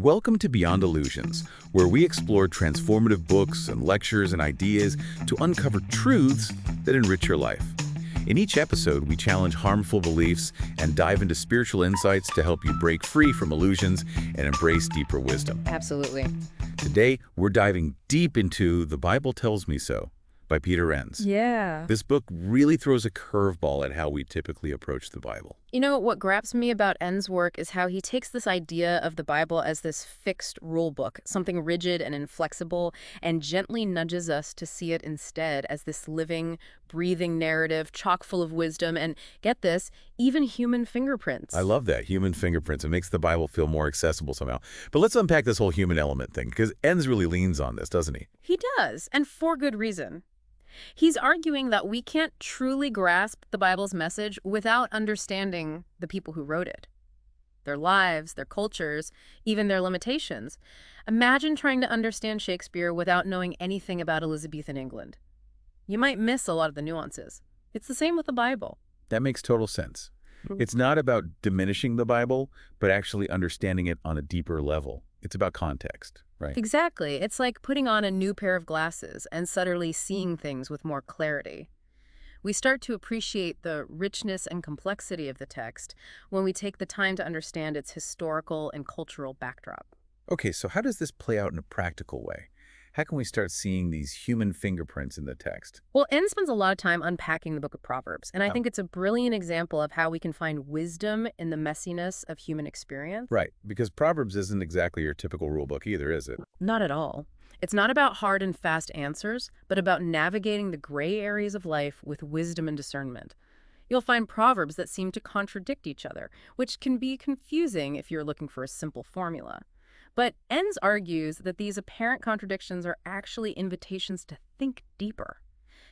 Welcome to Beyond Illusions, where we explore transformative books and lectures and ideas to uncover truths that enrich your life. In each episode, we challenge harmful beliefs and dive into spiritual insights to help you break free from illusions and embrace deeper wisdom. Absolutely. Today, we're diving deep into The Bible Tells Me So by Peter Enns. Yeah. This book really throws a curveball at how we typically approach the Bible. You know, what grabs me about Enns' work is how he takes this idea of the Bible as this fixed rule book, something rigid and inflexible, and gently nudges us to see it instead as this living, breathing narrative chock full of wisdom and, get this, even human fingerprints. I love that, human fingerprints. It makes the Bible feel more accessible somehow. But let's unpack this whole human element thing, because Enns really leans on this, doesn't he? He does, and for good reason. He's arguing that we can't truly grasp the Bible's message without understanding the people who wrote it. Their lives, their cultures, even their limitations. Imagine trying to understand Shakespeare without knowing anything about Elizabethan England. You might miss a lot of the nuances. It's the same with the Bible. That makes total sense. It's not about diminishing the Bible, but actually understanding it on a deeper level. It's about context, right? Exactly. It's like putting on a new pair of glasses and suddenly seeing things with more clarity. We start to appreciate the richness and complexity of the text when we take the time to understand its historical and cultural backdrop. Okay, so how does this play out in a practical way? How can we start seeing these human fingerprints in the text? Well, Enns spends a lot of time unpacking the book of Proverbs, and I think it's a brilliant example of how we can find wisdom in the messiness of human experience. Right, because Proverbs isn't exactly your typical rule book either, is it? Not at all. It's not about hard and fast answers, but about navigating the gray areas of life with wisdom and discernment. You'll find proverbs that seem to contradict each other, which can be confusing if you're looking for a simple formula. But Enns argues that these apparent contradictions are actually invitations to think deeper,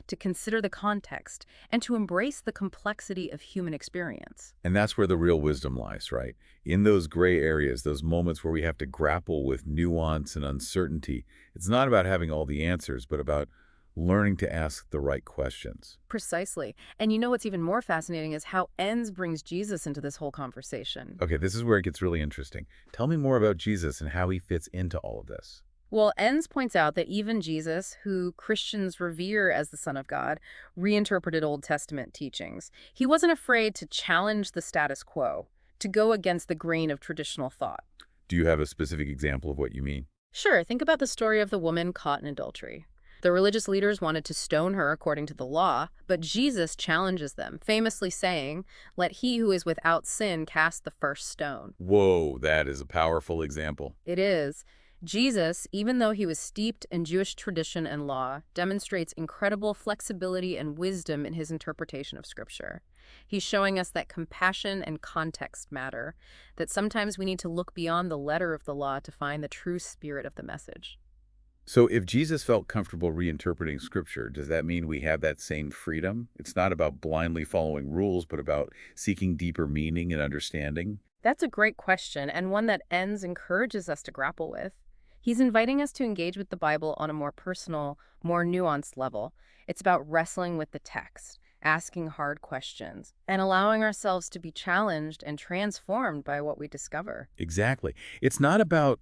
to consider the context, and to embrace the complexity of human experience. And that's where the real wisdom lies, right? In those gray areas, those moments where we have to grapple with nuance and uncertainty. It's not about having all the answers, but about learning to ask the right questions. Precisely. And you know what's even more fascinating is how Enns brings Jesus into this whole conversation. Okay, this is where it gets really interesting. Tell me more about Jesus and how he fits into all of this. Well, Enns points out that even Jesus, who Christians revere as the Son of God, reinterpreted Old Testament teachings. He wasn't afraid to challenge the status quo, to go against the grain of traditional thought. Do you have a specific example of what you mean? Sure, think about the story of the woman caught in adultery. The religious leaders wanted to stone her according to the law, but Jesus challenges them, famously saying, "Let he who is without sin cast the first stone." Whoa, that is a powerful example. It is. Jesus, even though he was steeped in Jewish tradition and law, demonstrates incredible flexibility and wisdom in his interpretation of Scripture. He's showing us that compassion and context matter, that sometimes we need to look beyond the letter of the law to find the true spirit of the message. So if Jesus felt comfortable reinterpreting Scripture, does that mean we have that same freedom? It's not about blindly following rules, but about seeking deeper meaning and understanding? That's a great question, and one that Enns encourages us to grapple with. He's inviting us to engage with the Bible on a more personal, more nuanced level. It's about wrestling with the text, asking hard questions, and allowing ourselves to be challenged and transformed by what we discover. Exactly. It's not about,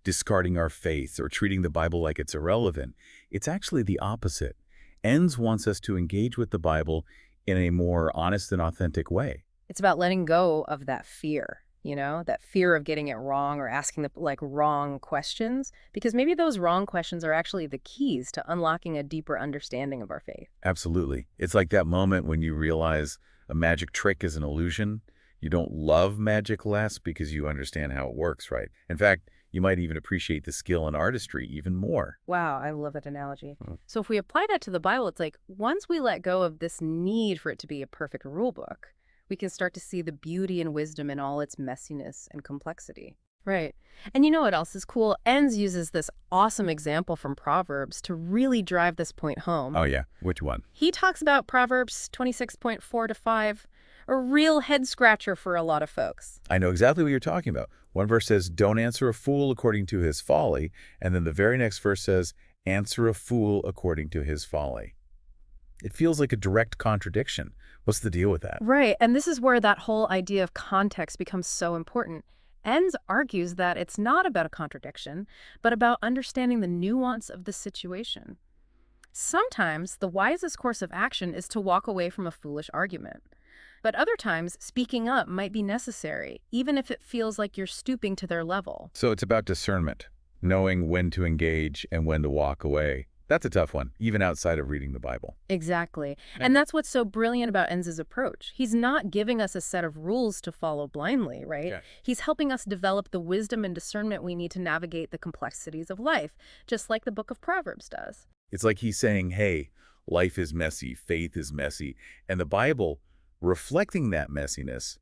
discarding our faith or treating the Bible like it's irrelevant. It's actually the opposite. Enns wants us to engage with the Bible in a more honest and authentic way. It's about letting go of that fear, that fear of getting it wrong or asking the wrong questions, because maybe those wrong questions are actually the keys to unlocking a deeper understanding of our faith. Absolutely. It's like that moment when you realize a magic trick is an illusion. You don't love magic less because you understand how it works, right? In fact, you might even appreciate the skill and artistry even more. Wow, I love that analogy. So if we apply that to the Bible, it's like once we let go of this need for it to be a perfect rule book, we can start to see the beauty and wisdom in all its messiness and complexity. Right. And you know what else is cool? Enns uses this awesome example from Proverbs to really drive this point home. Oh, yeah. Which one? He talks about Proverbs 26.4-5, a real head-scratcher for a lot of folks. I know exactly what you're talking about. One verse says, "Don't answer a fool according to his folly," and then the very next verse says, "Answer a fool according to his folly." It feels like a direct contradiction. What's the deal with that? Right, and this is where that whole idea of context becomes so important. Enns argues that it's not about a contradiction, but about understanding the nuance of the situation. Sometimes the wisest course of action is to walk away from a foolish argument. But other times, speaking up might be necessary, even if it feels like you're stooping to their level. So it's about discernment, knowing when to engage and when to walk away. That's a tough one, even outside of reading the Bible. Exactly. And that's what's so brilliant about Enns' approach. He's not giving us a set of rules to follow blindly, right? Okay. He's helping us develop the wisdom and discernment we need to navigate the complexities of life, just like the book of Proverbs does. It's like he's saying, hey, life is messy, faith is messy, and the Bible, reflecting that messiness,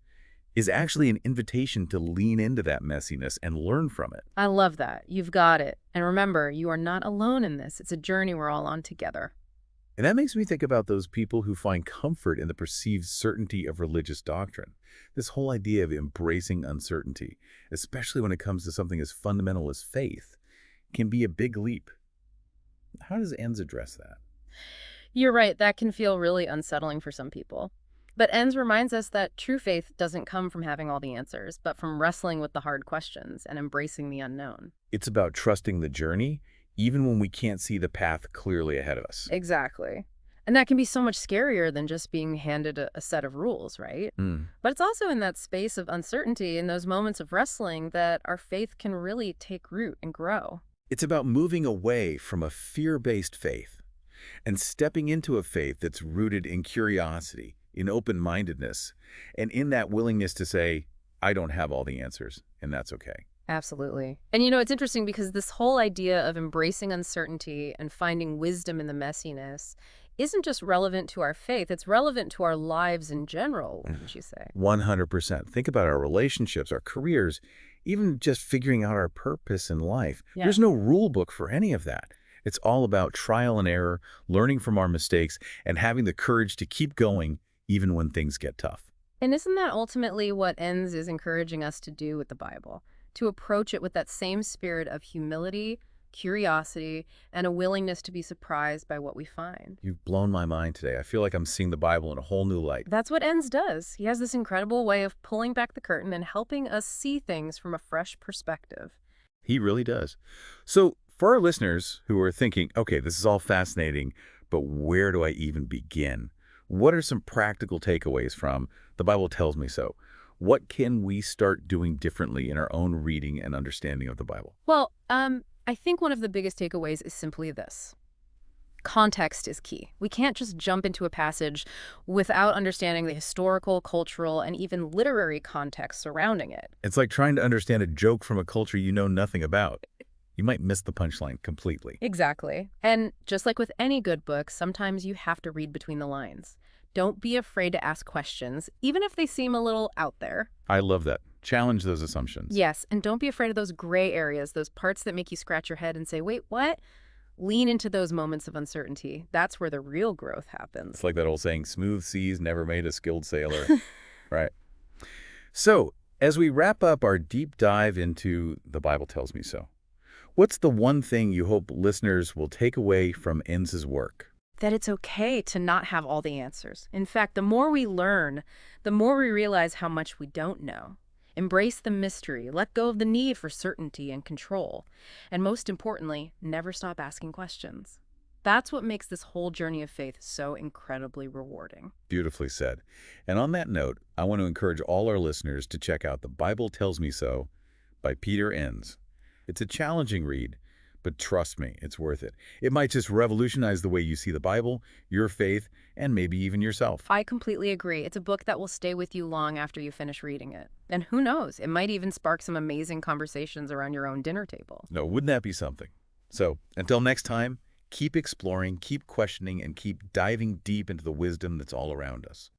is actually an invitation to lean into that messiness and learn from it. I love that. You've got it. And remember, you are not alone in this. It's a journey we're all on together. And that makes me think about those people who find comfort in the perceived certainty of religious doctrine. This whole idea of embracing uncertainty, especially when it comes to something as fundamental as faith, can be a big leap. How does Enns address that? You're right. That can feel really unsettling for some people. But Enns reminds us that true faith doesn't come from having all the answers, but from wrestling with the hard questions and embracing the unknown. It's about trusting the journey, even when we can't see the path clearly ahead of us. Exactly. And that can be so much scarier than just being handed a set of rules, right? But it's also in that space of uncertainty, in those moments of wrestling, that our faith can really take root and grow. It's about moving away from a fear-based faith and stepping into a faith that's rooted in curiosity, in open-mindedness, and in that willingness to say, I don't have all the answers, and that's okay. Absolutely. And it's interesting because this whole idea of embracing uncertainty and finding wisdom in the messiness isn't just relevant to our faith, it's relevant to our lives in general, wouldn't you say? 100%. Think about our relationships, our careers, even just figuring out our purpose in life. Yeah. There's no rule book for any of that. It's all about trial and error, learning from our mistakes, and having the courage to keep going even when things get tough. And isn't that ultimately what Enns is encouraging us to do with the Bible? To approach it with that same spirit of humility, curiosity, and a willingness to be surprised by what we find. You've blown my mind today. I feel like I'm seeing the Bible in a whole new light. That's what Enns does. He has this incredible way of pulling back the curtain and helping us see things from a fresh perspective. He really does. So for our listeners who are thinking, okay, this is all fascinating, but where do I even begin? What are some practical takeaways from The Bible Tells Me So? What can we start doing differently in our own reading and understanding of the Bible? Well, I think one of the biggest takeaways is simply this. Context is key. We can't just jump into a passage without understanding the historical, cultural, and even literary context surrounding it. It's like trying to understand a joke from a culture you know nothing about. You might miss the punchline completely. Exactly. And just like with any good book, sometimes you have to read between the lines. Don't be afraid to ask questions, even if they seem a little out there. I love that. Challenge those assumptions. Yes, and don't be afraid of those gray areas, those parts that make you scratch your head and say, wait, what? Lean into those moments of uncertainty. That's where the real growth happens. It's like that old saying, smooth seas never made a skilled sailor. Right. So, as we wrap up our deep dive into The Bible Tells Me So, what's the one thing you hope listeners will take away from Enns' work? That it's okay to not have all the answers. In fact, the more we learn, the more we realize how much we don't know. Embrace the mystery, let go of the need for certainty and control, and most importantly, never stop asking questions. That's what makes this whole journey of faith so incredibly rewarding. Beautifully said. And on that note, I want to encourage all our listeners to check out The Bible Tells Me So by Peter Enns. It's a challenging read, but trust me, it's worth it. It might just revolutionize the way you see the Bible, your faith, and maybe even yourself. I completely agree. It's a book that will stay with you long after you finish reading it. And who knows, it might even spark some amazing conversations around your own dinner table. No, wouldn't that be something? So, until next time, keep exploring, keep questioning, and keep diving deep into the wisdom that's all around us.